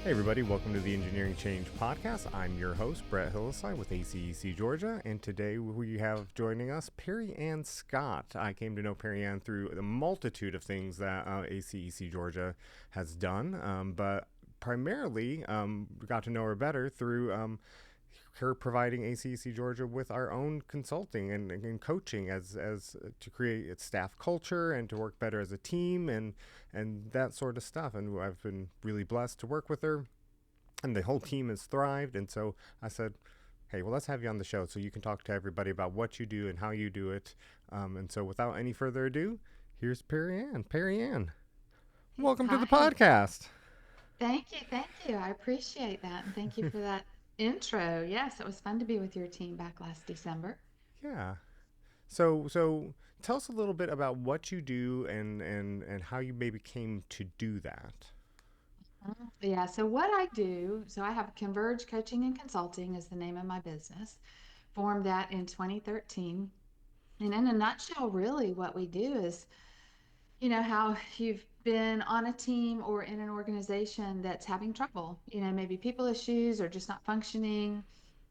Hey everybody, welcome to the Engineering Change Podcast. I'm your host, Brett Hilliside with ACEC Georgia, and today we have joining us Perry Ann Scott. I came to know Perry Ann through the multitude of things that ACEC Georgia has done, but primarily got to know her better through her providing ACEC Georgia with our own consulting and coaching as to create its staff culture and to work better as a team and that sort of stuff. And I've been really blessed to work with her, and the whole team has thrived. And so I said, hey, well, let's have you on the show so you can talk to everybody about what you do and how you do it. And so without any further ado, here's Perry Ann. Perry Ann, welcome to the Hi. podcast. Thank you. Thank you. I appreciate that. And thank you for that intro. Yes, it was fun to be with your team back last December. Yeah. So tell us a little bit about what you do and how you maybe came to do that. Yeah, so what I do, so I have Converge Coaching and Consulting is the name of my business. Formed that in 2013. And in a nutshell, really what we do is, how you've been on a team or in an organization that's having trouble, maybe people issues or just not functioning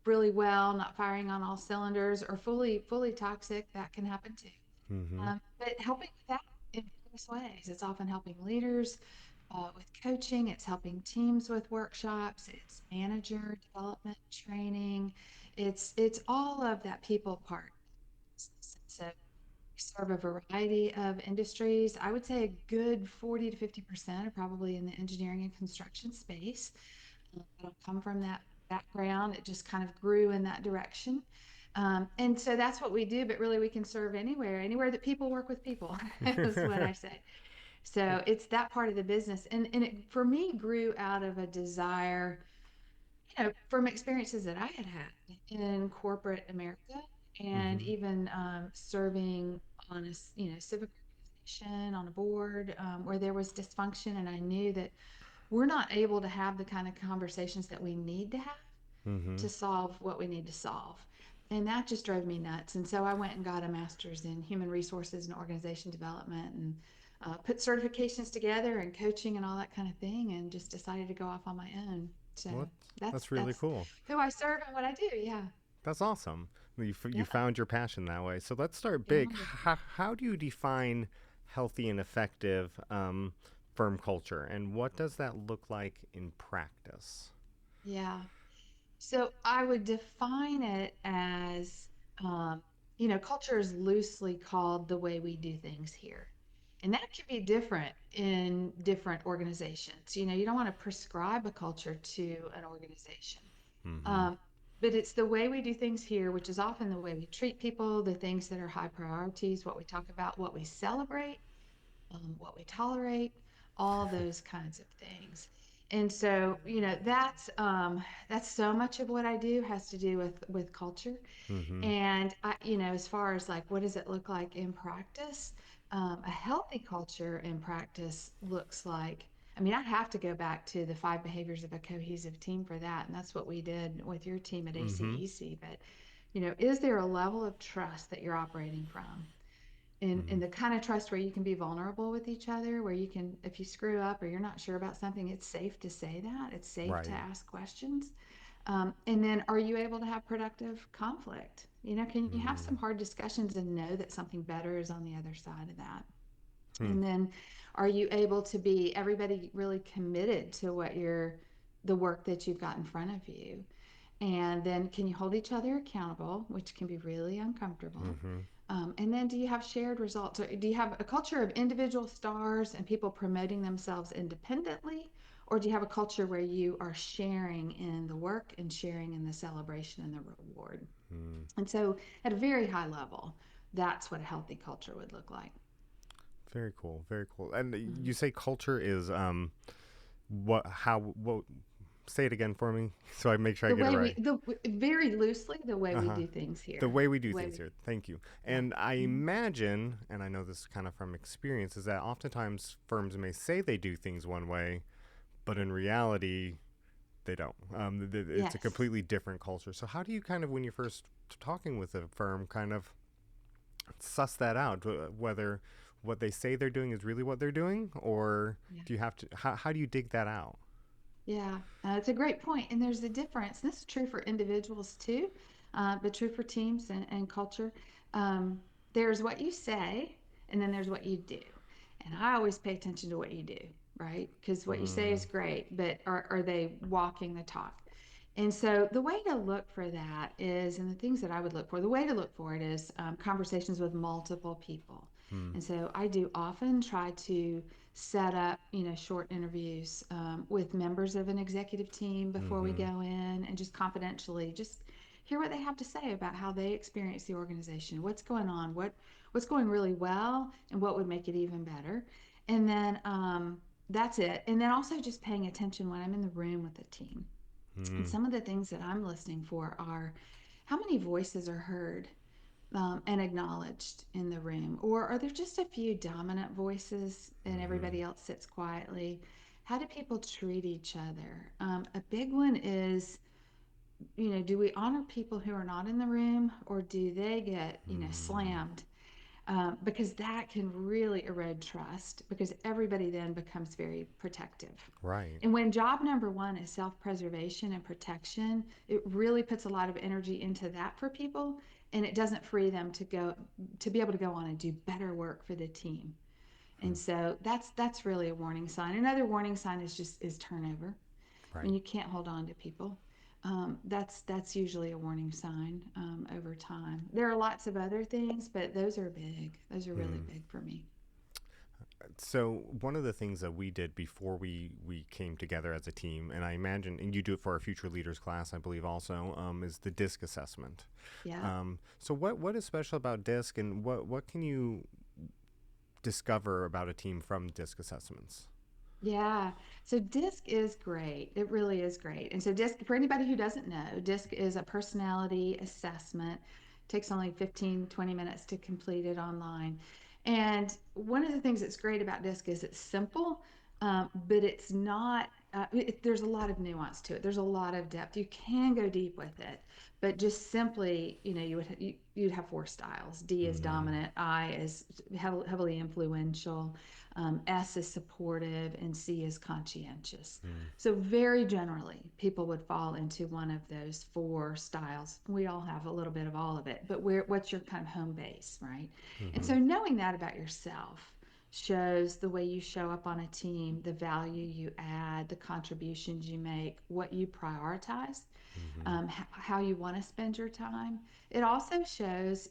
really well, not firing on all cylinders or fully toxic, that can happen too. Mm-hmm. But helping with that in various ways. It's often helping leaders with coaching, it's helping teams with workshops, it's manager development, training. It's all of that people part. So we serve a variety of industries. I would say a good 40 to 50% are probably in the engineering and construction space. I don't come from that background. It just kind of grew in that direction. And so that's what we do, but really we can serve anywhere that people work with people, is what I say. So it's that part of the business. And it, for me, grew out of a desire, from experiences that I had had in corporate America and Mm-hmm. even serving on a, civic organization on a board where there was dysfunction. And I knew that we're not able to have the kind of conversations that we need to have Mm-hmm. to solve what we need to solve. And that just drove me nuts. And so I went and got a master's in human resources and organization development and put certifications together and coaching and all that kind of thing, and just decided to go off on my own. So Well, that's that's really that's cool. who I serve and what I do. Yeah. That's awesome. You Yeah. found your passion that way. So let's start big. Found it. How do you define healthy and effective firm culture, and what does that look like in practice? Yeah. So I would define it as, um, culture is loosely called the way we do things here. And that can be different in different organizations. You don't want to prescribe a culture to an organization. Mm-hmm. Um, but it's the way we do things here, which is often the way we treat people, the things that are high priorities, what we talk about, what we celebrate, what we tolerate, all those kinds of things. And so, that's so much of what I do has to do with culture. Mm-hmm. And as far as like what does it look like in practice, a healthy culture in practice looks like. I mean, I have to go back to the five behaviors of a cohesive team for that, and that's what we did with your team at Mm-hmm. ACEC. But is there a level of trust that you're operating from? In Mm-hmm. the kind of trust where you can be vulnerable with each other, where you can, if you screw up or you're not sure about something, it's safe to say that. It's safe to Right. ask questions. And then are you able to have productive conflict? Can you have Mm-hmm. some hard discussions and know that something better is on the other side of that? Hmm. And then are you able to be everybody really committed to the work that you've got in front of you? And then can you hold each other accountable, which can be really uncomfortable? Mm-hmm. And then do you have shared results? Or do you have a culture of individual stars and people promoting themselves independently? Or do you have a culture where you are sharing in the work and sharing in the celebration and the reward? Mm. And so, at a very high level, that's what a healthy culture would look like. Very cool. Very cool. And Mhm. you say culture is what? How? What? Say it again for me, so I make sure I get it right. Very loosely, the way Uh we huh. do things The here. way we The do way things we, here. Thank you. yeah. And I Mhm. imagine, and I know this kind of from experience, is that oftentimes firms may say they do things one way, but in reality, they don't. It's a Yes. completely different culture. So how do you kind of, when you're first talking with a firm, kind of suss that out, whether what they say they're doing is really what they're doing, or Yeah. do you have to? How do you dig that out? Yeah, it's a great point. And there's a difference. This is true for individuals too, but true for teams and culture. Um, there's what you say, and then there's what you do. And I always pay attention to what you do, right? Because what you say Mm, is great, but are they walking the talk? And so the way to look for that is, and the things that I would look for, the way to look for it is conversations with multiple people. mm, And so I do often try to set up, short interviews with members of an executive team before we mm-hmm, go in and just confidentially just hear what they have to say about how they experience the organization, what's going on, what's going really well, and what would make it even better. And then that's it. And then also just paying attention when I'm in the room with the team. And mm, some of the things that I'm listening for are how many voices are heard and acknowledged in the room? Or are there just a few dominant voices and mm-hmm, everybody else sits quietly? How do people treat each other? A big one is, do we honor people who are not in the room or do they get, mm, slammed? Because that can really erode trust because everybody then becomes very protective. right. And when job number one is self preservation and protection, it really puts a lot of energy into that for people. And it doesn't free them to be able to go on and do better work for the team. Mm, And so that's really a warning sign. Another warning sign is turnover when right. you can't hold on to people. That's usually a warning sign over time. There are lots of other things, but those are big. Those are really Mm. big for me. So one of the things that we did before we came together as a team, and I imagine, and you do it for our future leaders class, I believe also, is the DISC assessment. Yeah. So what is special about DISC, and what can you discover about a team from DISC assessments? Yeah. So DISC is great. It really is great. And so DISC, for anybody who doesn't know, DISC is a personality assessment. It takes only 15, 20 minutes to complete it online. And one of the things that's great about DISC is it's simple, but it's not, there's a lot of nuance to it. There's a lot of depth. You can go deep with it, but just simply, you'd have four styles. D is Mm, dominant, I is heavily influential, S is supportive, and C is conscientious. mm, So, very generally, people would fall into one of those four styles. We all have a little bit of all of it, but what's your kind of home base, right? And mm-hmm, so, knowing that about yourself shows the way you show up on a team, the value you add, the contributions you make, what you prioritize, mm-hmm, how you want to spend your time. It also shows,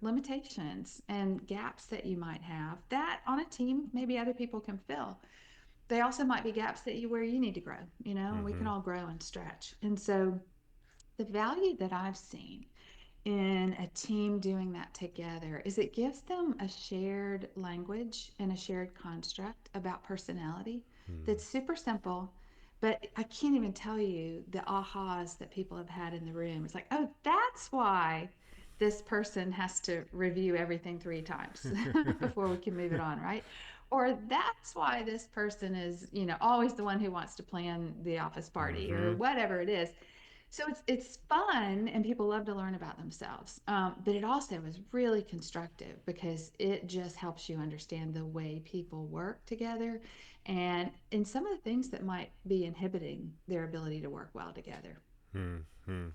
limitations and gaps that you might have that on a team, maybe other people can fill. They also might be gaps that where you need to grow, and we can mm-hmm, all grow and stretch. And so the value that I've seen in a team doing that together is it gives them a shared language and a shared construct about personality mm, that's super simple, but I can't even tell you the ahas that people have had in the room. It's like, oh, that's why this person has to review everything three times before we can move it on, right? Or that's why this person is, always the one who wants to plan the office party or mm-hmm, whatever it is. So it's fun and people love to learn about themselves. But it also is really constructive because it just helps you understand the way people work together and some of the things that might be inhibiting their ability to work well together. mm-hmm.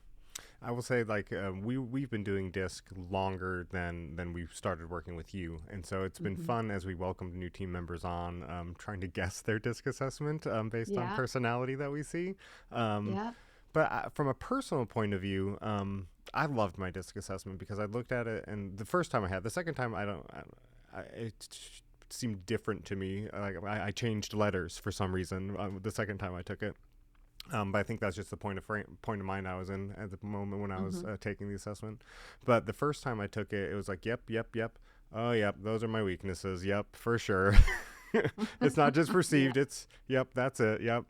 I will say, like, we've been doing DISC longer than we started working with you, and so it's been Hmm. fun as we welcomed new team members on, trying to guess their DISC assessment based on Yeah, personality that we see. Um, yeah. but from a personal point of view, I loved my DISC assessment because I looked at it, and the first time I had, the second time I don't, it seemed different to me. Like I changed letters for some reason the second time I took it. But I think that's just the point of mind I was in at the moment when I was Hmm. taking the assessment. But the first time I took it, it was like, yep, yep, yep. Oh, yep, those are my weaknesses. Yep, for sure. It's not just Yeah. perceived. It's yep, that's it. Yep.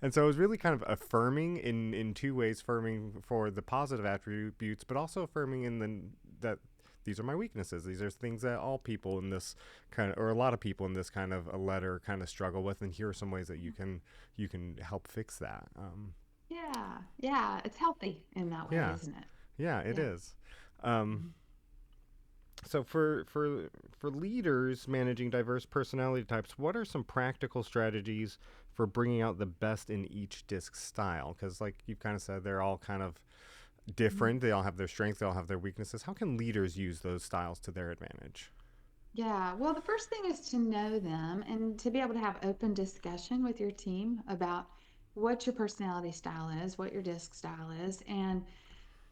And so it was really kind of affirming in two ways, affirming for the positive attributes, but also affirming in the that these are my weaknesses. These are things that all people in this kind of, or a lot of people in this kind of a letter kind of struggle with, and here are some ways that you can help fix that. Yeah. Yeah. It's healthy in that way, Yeah, isn't it? yeah, it Yeah. is. Um, Mhm. so for leaders managing diverse personality types, what are some practical strategies for bringing out the best in each disc style? Because, like you kind of said, they're all kind of Mhm. different. They all have their strengths, they all have their weaknesses. How can leaders use those styles to their advantage? Yeah, well, the first thing is to know them and to be able to have open discussion with your team about what your personality style is, what your disc style is, and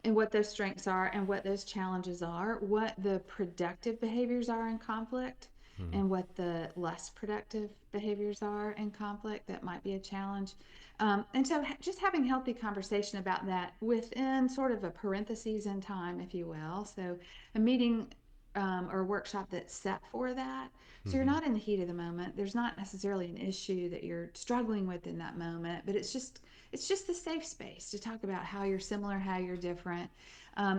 what those strengths are and what those challenges are, what the productive behaviors are in conflict, Mm-hmm. and what the less productive behaviors are in conflict that might be a challenge. And so just having healthy conversation about that within sort of a parentheses in time, if you will. So a meeting or a workshop that's set for that. So you're Mm-hmm. not in the heat of the moment. There's not necessarily an issue that you're struggling with in that moment, but it's just the safe space to talk about how you're similar, how you're different.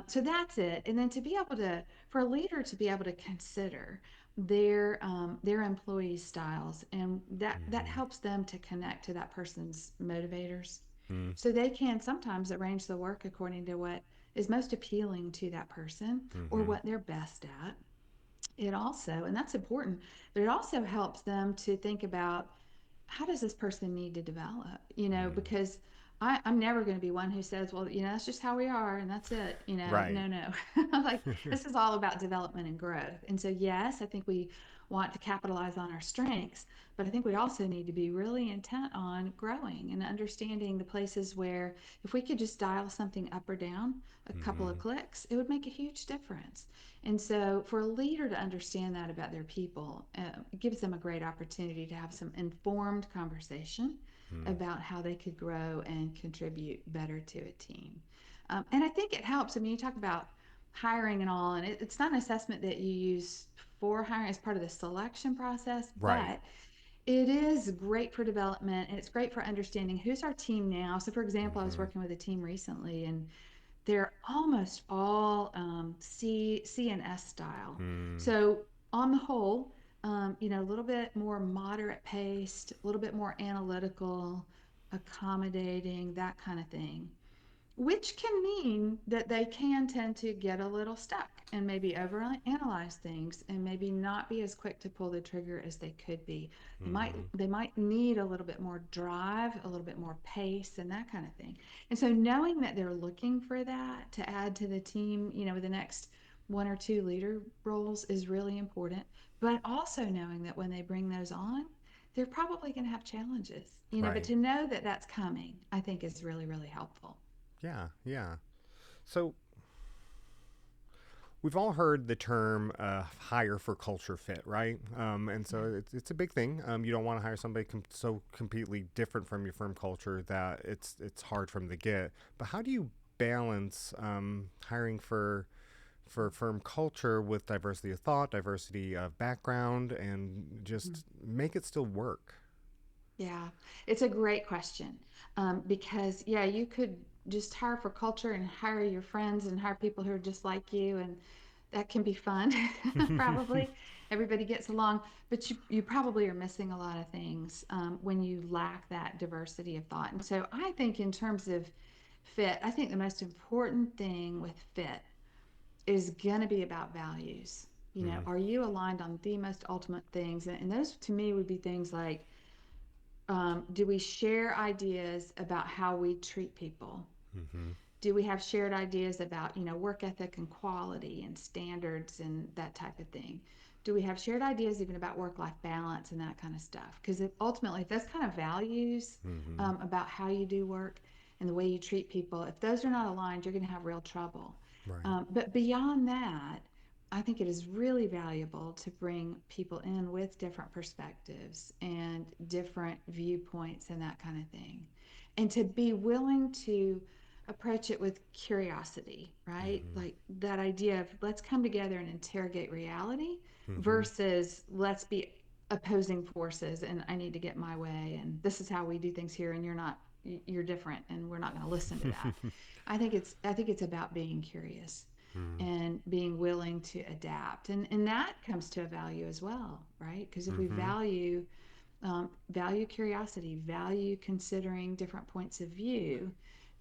So that's it. And then to be able to, for a leader to be able to consider their employees' styles, and that Mm-hmm. helps them to connect to that person's motivators. Mm-hmm. So they can sometimes arrange the work according to what is most appealing to that person or Mm-hmm. what they're best at. It also, and that's important, but it also helps them to think about how does this person need to develop? Because I'm never going to be one who says, well, that's just how we are and that's it. Right. No, no. Like this is all about development and growth. And so, yes, I think we want to capitalize on our strengths, but I think we also need to be really intent on growing and understanding the places where if we could just dial something up or down a couple Mm-hmm. of clicks, it would make a huge difference. And so, for a leader to understand that about their people, it gives them a great opportunity to have some informed conversation Mm-hmm. about how they could grow and contribute better to a team. And I think it helps. I mean, you talk about hiring and all, and it's not an assessment that you use for hiring as part of the selection process, Right. but it is great for development and it's great for understanding who's our team now. So, for example, I was Mm-hmm. working with a team recently, and they're almost all C and S style. Mm-hmm. So on the whole, a little bit more moderate paced, a little bit more analytical, accommodating, that kind of thing, which can mean that they can tend to get a little stuck and maybe overanalyze things and maybe not be as quick to pull the trigger as they could be. They might Mm-hmm. they might need a little bit more drive, a little bit more pace and that kind of thing. And so knowing that they're looking for that to add to the team, with the next one or two leader roles is really important, but also knowing that when they bring those on, they're probably going to have challenges, but Right. to know that that's coming, I think is really, really helpful. Yeah. Yeah. So we've all heard the term hire for culture fit, right? And Yeah. so it's a big thing. You don't want to hire somebody so completely different from your firm culture that it's hard for them to get. But how do you balance hiring for firm culture with diversity of thought, diversity of background, and just make it still work? Yeah, it's a great question. Because, yeah, you could just hire for culture and hire your friends and hire people who are just like you, and that can be fun, probably. Everybody gets along, but you probably are missing a lot of things when you lack that diversity of thought. And so I think, in terms of fit, I think the most important thing with fit is going to be about values. Mm, Are you aligned on the most ultimate things? And those to me would be things like, do we share ideas about how we treat people? mm-hmm. Do we have shared ideas about, work ethic and quality and standards and that type of thing? Do we have shared ideas even about work-life balance and that kind of stuff? Because ultimately, if those kind of values Mm-hmm. about how you do work and the way you treat people, if those are not aligned, you're going to have real trouble. Right. But beyond that, I think it is really valuable to bring people in with different perspectives and different viewpoints and that kind of thing. And to be willing to approach it with curiosity, right? Mm-hmm. Like that idea of let's come together and interrogate reality Mm-hmm. versus let's be opposing forces and I need to get my way and this is how we do things here and you're different and we're not going to listen to that. I think it's about being curious Mm-hmm. and being willing to adapt, and that comes to a value as well, right? Because if we Mm-hmm. value curiosity, value considering different points of view,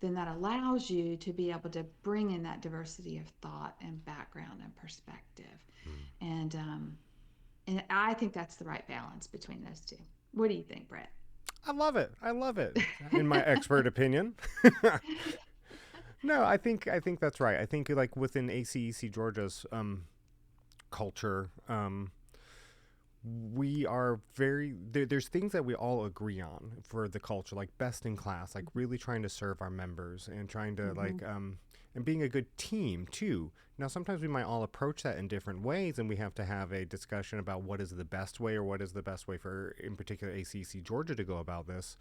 then that allows you to be able to bring in that diversity of thought and background and perspective. And I think that's the right balance between those two. What do you think, Brett? I love it. I love it. In my expert opinion. No, I think that's right. I think like within ACEC Georgia's culture, we are there's things that we all agree on for the culture, like best in class, like really trying to serve our members and trying to Mm-hmm. and being a good team too. Now sometimes we might all approach that in different ways, and we have to have a discussion about what is the best way, or what is the best way for in particular ACC Georgia to go about this.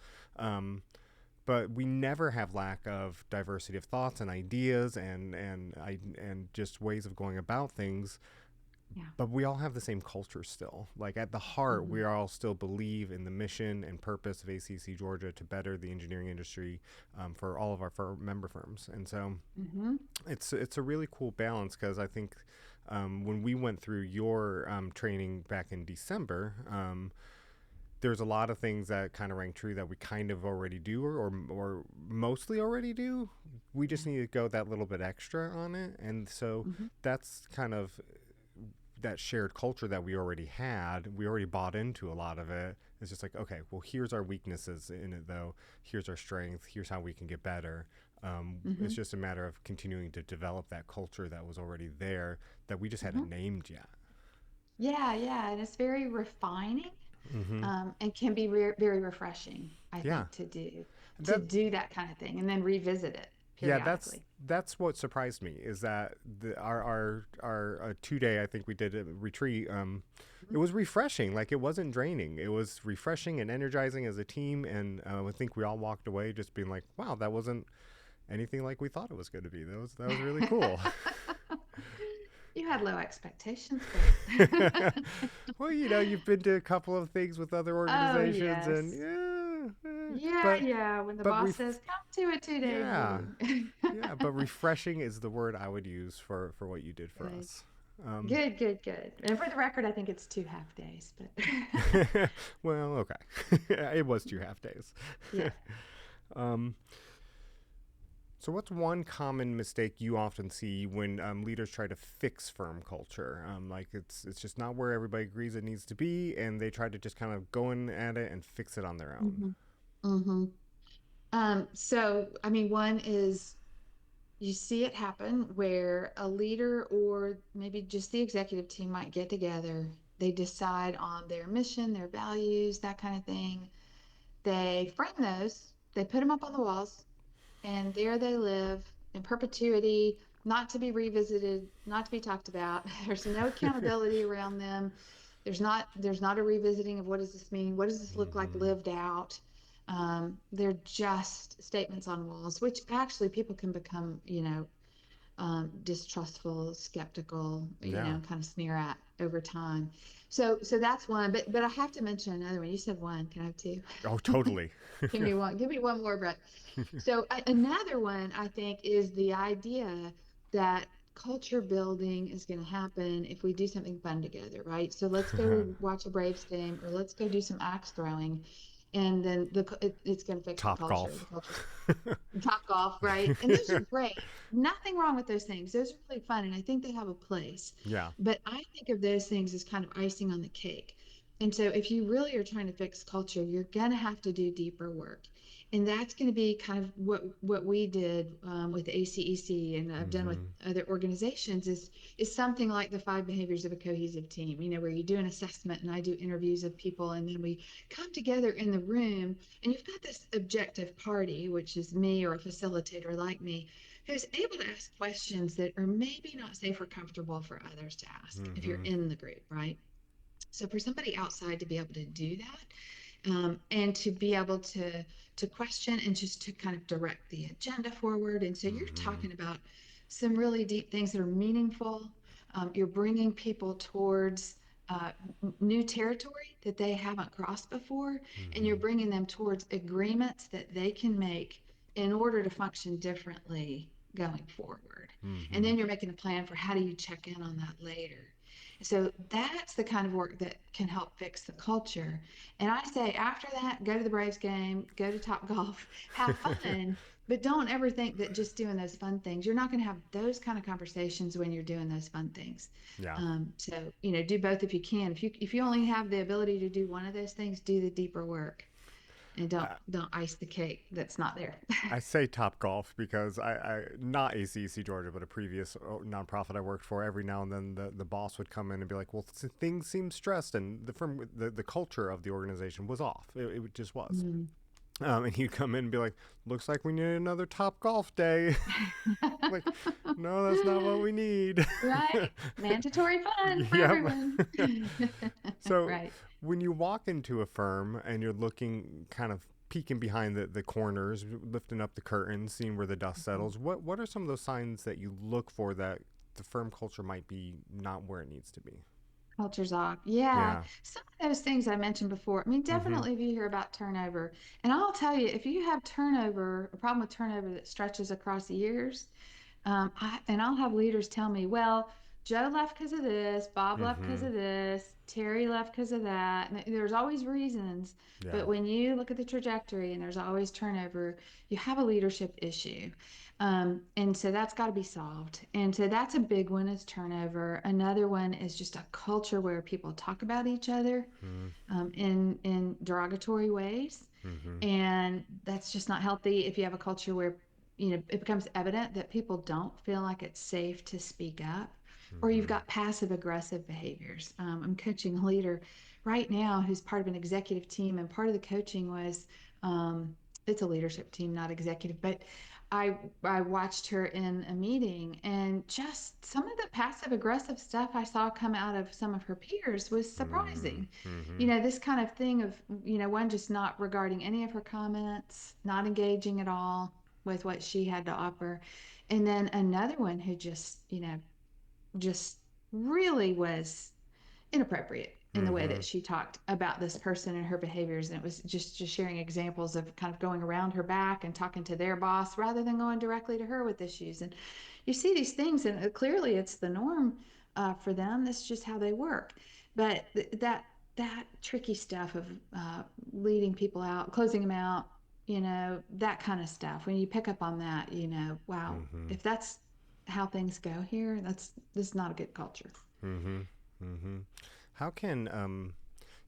But we never have lack of diversity of thoughts and ideas and just ways of going about things, Yeah. but we all have the same culture still. Like at the heart, Mm-hmm. we all still believe in the mission and purpose of ACC Georgia to better the engineering industry for all of our member firms. And so Mm-hmm. it's a really cool balance, because I think when we went through your training back in December, there's a lot of things that kind of rang true that we kind of already do, or mostly already do. We just Yeah. need to go that little bit extra on it. And so Mm-hmm. that's kind of that shared culture that we already had. We already bought into a lot of it. It's just like, okay, well, here's our weaknesses in it, though. Here's our strength. Here's how we can get better. Mm-hmm. It's just a matter of continuing to develop that culture that was already there that we just Mm-hmm. hadn't named yet. Yeah, yeah, and it's very refining, Mm-hmm. and can be very refreshing, I Yeah, think, to do that that kind of thing, and then revisit it yeah, that's periodically. that's what surprised me, is that our 2 day, I think we did a retreat. It was refreshing. Like it wasn't draining. It was refreshing and energizing as a team, and I think we all walked away just being like, "Wow, that wasn't anything like we thought it was going to be. That was really cool." You had low expectations, but Well, you've been to a couple of things with other oh organizations, and yes. yeah, Yeah, but yeah. When the but boss says, "Come to a 2-day yeah, meeting." yeah, but refreshing is the word I would use for what you did for Good, us. Um, good, good, good. And for the record, I think it's 2 half days, but well, okay, it was 2 half days. yeah. um, so, what's one common mistake you often see when leaders try to fix firm culture? Like it's just not where everybody agrees it needs to be, and they try to just kind of go in at it and fix it on their own. Hmm. Hmm. So, I mean, one is you see it happen where a leader or maybe just the executive team might get together. They decide on their mission, their values, that kind of thing. They frame those, they put them up on the walls, and there they live in perpetuity, not to be revisited, not to be talked about. There's no accountability around them. There's not a revisiting of what does this mean? What does this look like Hmm. lived out? They're just statements on walls, which actually people can become, distrustful, skeptical, Yeah. kind of sneer at over time. So that's one. But I have to mention another one. You said one. Can I have two? Oh, totally. Give me one. Give me one more, Brett. So another one I think is the idea that culture building is going to happen if we do something fun together, right? So let's go watch a Braves game, or let's go do some axe throwing, and then it's going to fix the Top culture. The golf. culture's top golf, right? And those are great. Nothing wrong with those things. Those are really fun, and I think they have a place. Yeah. But I think of those things as kind of icing on the cake. And so if you really are trying to fix culture, you're going to have to do deeper work. And that's going to be kind of what we did with ACEC, and I've done with Hmm. other organizations, is something like the 5 behaviors of a cohesive team. Where you do an assessment and I do interviews of people, and then we come together in the room, and you've got this objective party, which is me or a facilitator like me, who's able to ask questions that are maybe not safe or comfortable for others to ask if you're Hmm. in the group, right? So for somebody outside to be able to do that, and to be able to question and just to kind of direct the agenda forward. And so you're Hmm. talking about some really deep things that are meaningful. You're bringing people towards new territory that they haven't crossed before, and you're Hmm. bringing them towards agreements that they can make in order to function differently going forward. And Hmm. then you're making a plan for how do you check in on that later. So that's the kind of work that can help fix the culture. And I say after that, go to the Braves game, go to Top Golf, have fun, but don't ever think that just doing those fun things, you're not going to have those kind of conversations when you're doing those fun things. Yeah. So do both if you can. If you only have the ability to do one of those things, do the deeper work. and don't ice the cake that's not there. I say Top Golf because I not ACEC Georgia, but a previous nonprofit I worked for. Every now and then, the boss would come in and be like, "Well, things seem stressed," and the culture of the organization was off. It just was. Mm. And he'd come in and be like, "Looks like we need another Top Golf day." Like, no, that's not what we need. Right. Mandatory fun for Yep. everyone. So Right. when you walk into a firm and you're looking kind of peeking behind the corners, lifting up the curtains, seeing where the dust Mhm. settles, what are some of those signs that you look for that the firm culture might be not where it needs to be? Culture's off. Yeah. Yeah. Some of those things I mentioned before. I mean, Mm-hmm. definitely if you hear about turnover, and I'll tell you, if you have turnover, a problem with turnover that stretches across the years, and I'll have leaders tell me, well, Joe left because of this, Bob left because Mm-hmm. of this, Terry left because of that. And there's always reasons. Yeah. But when you look at the trajectory and there's always turnover, you have a leadership issue. And so that's got to be solved. And so that's a big one is turnover. Another one is just a culture where people talk about each other in derogatory ways, Mm-hmm. and that's just not healthy. If you have a culture where it becomes evident that people don't feel like it's safe to speak up, or you've Mm-hmm. got passive aggressive behaviors. I'm coaching a leader right now who's part of an executive team, and part of the coaching was it's a leadership team, not executive, but I watched her in a meeting, and just some of the passive aggressive stuff I saw come out of some of her peers was surprising. Mm-hmm. This kind of thing of, one just not regarding any of her comments, not engaging at all with what she had to offer. And then another one who just really was inappropriate in the way Mm-hmm. that she talked about this person and her behaviors, and it was just sharing examples of kind of going around her back and talking to their boss rather than going directly to her with issues. And you see these things, and clearly it's the norm for them. That's just how they work. But that tricky stuff of leading people out, closing them out, that kind of stuff, when you pick up on that, wow, Mm-hmm. if that's how things go here, this is not a good culture. Mm-hmm. Mm-hmm. How can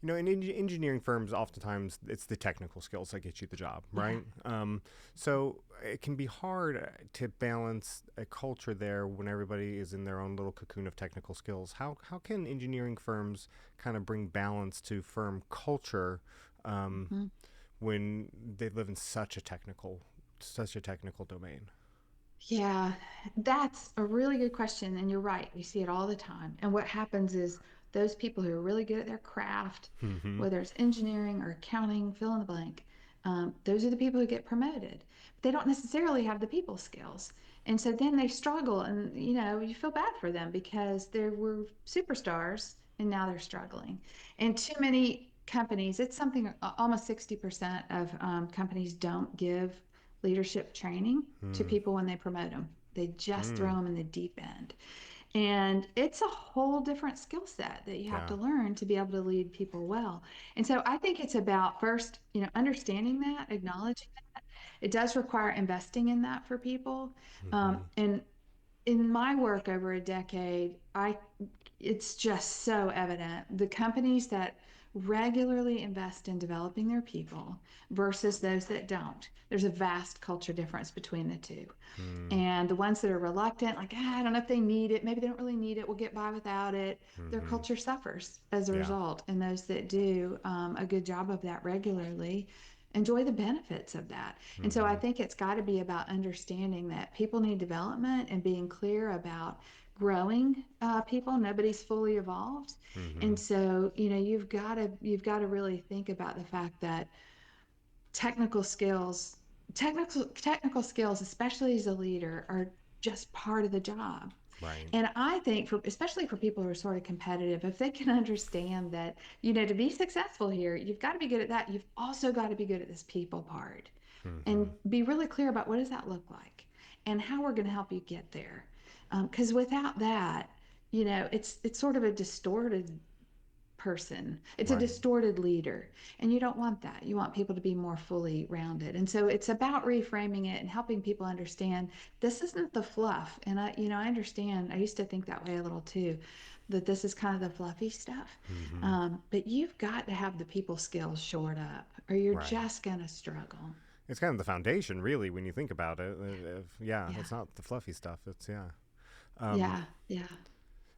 in engineering firms, oftentimes it's the technical skills that get you the job, Yeah. right? So it can be hard to balance a culture there when everybody is in their own little cocoon of technical skills. How can engineering firms kind of bring balance to firm culture um, Mhm. when they live in such a technical domain? Yeah, that's a really good question. And you're right. We see it all the time. And what happens is those people who are really good at their craft, Mm-hmm. whether it's engineering or accounting, fill in the blank, those are the people who get promoted. But they don't necessarily have the people skills. And so then they struggle, and you feel bad for them because they were superstars and now they're struggling. And too many companies, it's something almost 60% of companies don't give leadership training to Mm-hmm. people when they promote them. They just throw them in the deep end. And it's a whole different skill set that you have Yeah. to learn to be able to lead people well. And so I think it's about first, understanding that, acknowledging that. It does require investing in that for people. Mm-hmm. And in my work over a decade, it's just so evident. The companies that regularly invest in developing their people versus those that don't, there's a vast culture difference between the two. And the ones that are reluctant, like, I don't know if they need it, maybe they don't really need it, we'll get by without it, their Mm-hmm. culture suffers as a Yeah. result. And those that do a good job of that regularly enjoy the benefits of that. And so I Mm-hmm. think it's got to be about understanding that people need development and being clear about growing people. Nobody's fully evolved. Mm-hmm. And so, you've got to really think about the fact that technical skills, technical skills, especially as a leader, are just part of the job. Right. And I think especially for people who are sort of competitive, if they can understand that, to be successful here, you've got to be good at that. You've also got to be good at this people part, Mm-hmm. and be really clear about what does that look like and how we're going to help you get there. Because without that, it's sort of a distorted person. It's a Right. distorted leader. And you don't want that. You want people to be more fully rounded. And so it's about reframing it and helping people understand this isn't the fluff. And I understand, I used to think that way a little too. that this is kind of the fluffy stuff. Mm-hmm. But you've got to have the people skills shored up, or you're Right. just going to struggle. It's kind of the foundation, really, when you think about it. Yeah, Yeah. it's not the fluffy stuff. It's yeah. Um, Yeah. Yeah.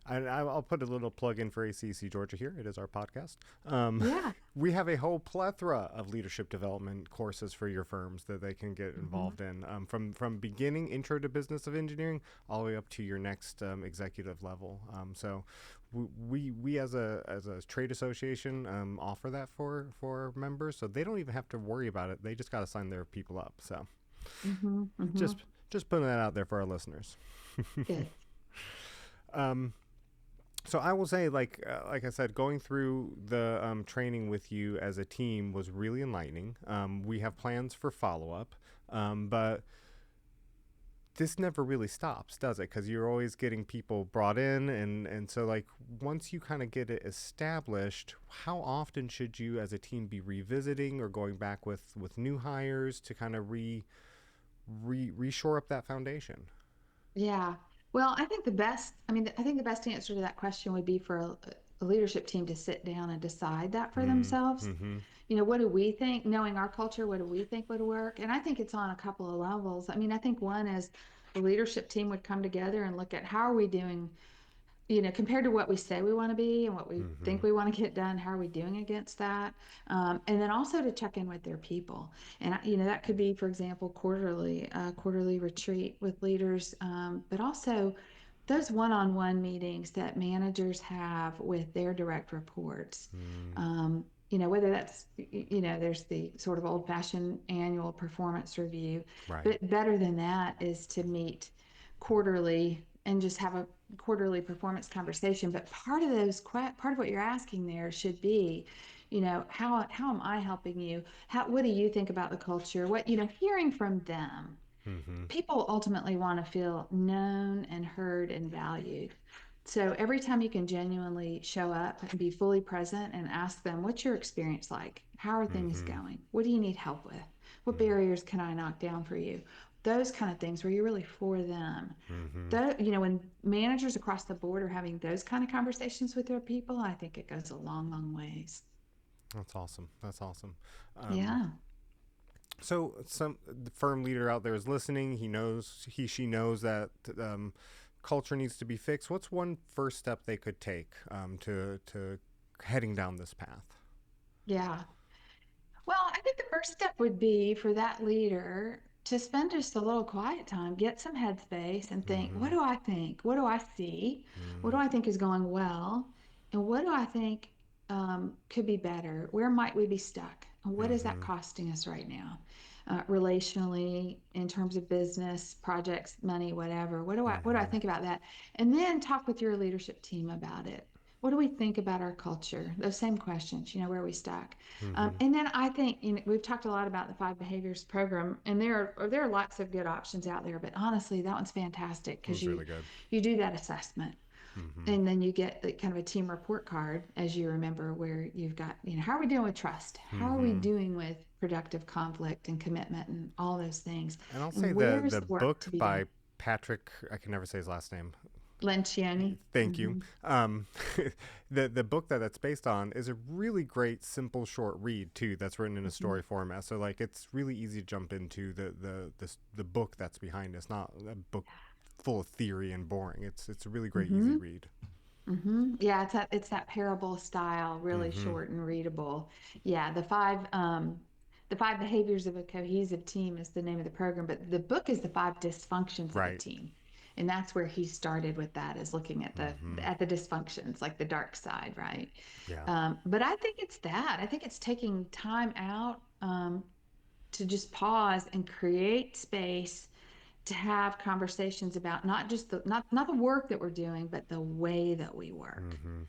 I'll put a little plug in for ACC Georgia here. It is our podcast. Um, Yeah. we have a whole plethora of leadership development courses for your firms that they can get Hmm. involved in, from beginning intro to business of engineering all the way up to your next executive level. So we as a trade association offer that for members, so they don't even have to worry about it. They just got to sign their people up. So Hmm. Hmm. just just putting that out there for our listeners. Good. Um, So I will say, like I said, going through the training with you as a team was really enlightening. We have plans for follow up, but this never really stops, does it? Because you're always getting people brought in, and so like once you kind of get it established, how often should you as a team be revisiting or going back with new hires to kind of reshore up that foundation? Yeah. Well, I think the best answer to that question would be for a leadership team to sit down and decide that for themselves. Mm-hmm. What do we think? Knowing our culture, what do we think would work? And I think it's on a couple of levels. I mean, I think one is the leadership team would come together and look at how are we doing, compared to what we say we want to be and what we Mm-hmm. think we want to get done, how are we doing against that? And then also to check in with their people. And, that could be, for example, quarterly retreat with leaders, but also those one-on-one meetings that managers have with their direct reports. Mm, Whether that's, there's the sort of old-fashioned annual performance review, right. but better than that is to meet quarterly and just have a quarterly performance conversation. But part of what you're asking there should be, how am I helping you? What do you think about the culture? Hearing from them. Mm-hmm. People ultimately want to feel known and heard and valued. So every time you can genuinely show up and be fully present and ask them, what's your experience like? How are things Mm-hmm. going? What do you need help with? What barriers can I knock down for you? Those kind of things where you're really for them. Mm-hmm. When managers across the board are having those kind of conversations with their people, I think it goes a long, long ways. That's awesome. That's awesome. Um, Yeah. so some the firm leader out there is listening. She knows that culture needs to be fixed. What's one first step they could take to heading down this path? Yeah. Well, I think the first step would be for that leader to spend just a little quiet time, get some headspace, and think, what Mm-hmm. do I think? What do I see? What do I think is going well? And what do I think could be better? Where might we be stuck? And what is that Mm-hmm. costing us right now? Relationally, in terms of business, projects, money, whatever. What do I Mm-hmm. think about that? And then talk with your leadership team about it. What do we think about our culture? Those same questions, where are we stuck? Mm-hmm. And then I think we've talked a lot about the five behaviors program, and there are lots of good options out there. But honestly, that one's fantastic It because was you really good. you do that assessment, Mm-hmm. and then you get kind of a team report card, as you remember, where you've got how are we doing with trust? How are we Mm-hmm. doing with productive conflict and commitment and all those things? And I'll say And the where's the work book to be by done? Patrick, I can never say his last name. Lencioni. Thank you. Hmm. Um, the book that's based on is a really great, simple, short read too. That's written in a Hmm. story format, so like it's really easy to jump into the book that's behind it. It's not a book full of theory and boring. It's a really great, easy Hmm. read. Yeah, it's that parable style, really Mm-hmm. short and readable. Yeah, the five behaviors of a cohesive team is the name of the program, but the book is the five dysfunctions of a Right. team. And that's where he started with that, is looking at the Mm-hmm. at the dysfunctions, like the dark side, right? Yeah. But I think it's that. I think it's taking time out to just pause and create space to have conversations about not just not the work that we're doing, but the way that we work. Mm-hmm.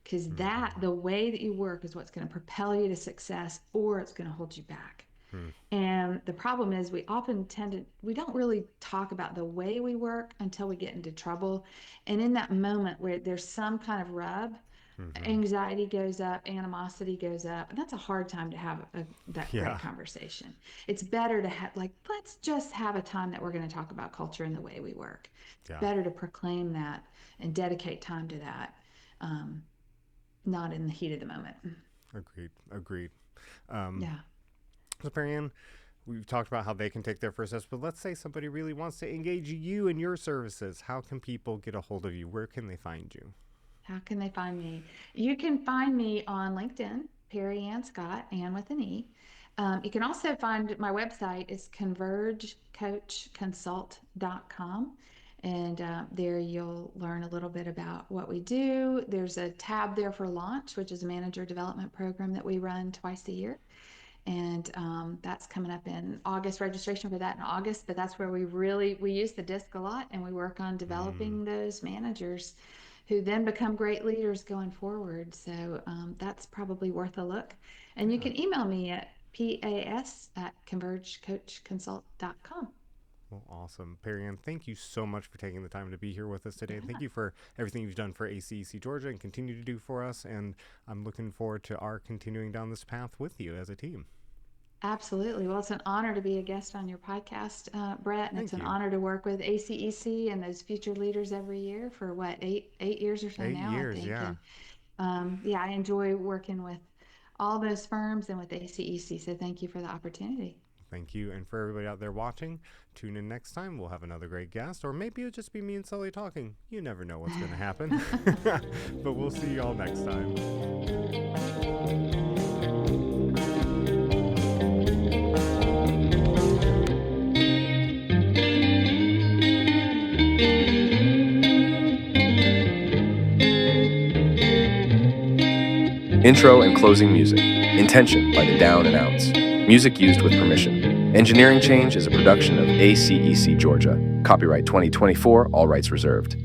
Because Mm-hmm. the way that you work is what's going to propel you to success, or it's going to hold you back. Hmm. And the problem is we don't really talk about the way we work until we get into trouble. And in that moment where there's some kind of rub, Mm-hmm. anxiety goes up, animosity goes up, and that's a hard time to have that great Yeah. conversation. It's better to have, like, let's just have a time that we're going to talk about culture and the way we work. It's Yeah. better to proclaim that and dedicate time to that. um, not in the heat of the moment. Agreed. Yeah. So Perry-Ann, we've talked about how they can take their first steps, but let's say somebody really wants to engage you in your services. How can people get a hold of you? Where can they find you? How can they find me? You can find me on LinkedIn, Perry-Ann Scott, Ann with an E. You can also find my website is convergecoachconsult.com. And there you'll learn a little bit about what we do. There's a tab there for Launch, which is a manager development program that we run twice a year. And that's coming up in August, registration for that in August. But that's where we use the disc a lot, and we work on developing those managers who then become great leaders going forward. So that's probably worth a look. And you can email me at pas@convergecoachconsult.com. Well, awesome. Perry-Ann, thank you so much for taking the time to be here with us today. Thank you for everything you've done for ACEC Georgia and continue to do for us. And I'm looking forward to our continuing down this path with you as a team. Absolutely. Well, it's an honor to be a guest on your podcast, Brett, and Thank it's an you. honor to work with ACEC and those featured leaders every year for what, eight years or so 8 now, years, I think. yeah. And yeah, I enjoy working with all those firms and with ACEC. So thank you for the opportunity. Thank you. And for everybody out there watching, tune in next time. We'll have another great guest, or maybe it'll just be me and Sully talking. You never know what's going to happen. But we'll see you all next time. Intro and closing music. Intention by the Down and Outs. Music used with permission. Engineering Change is a production of ACEC Georgia. Copyright 2024, all rights reserved.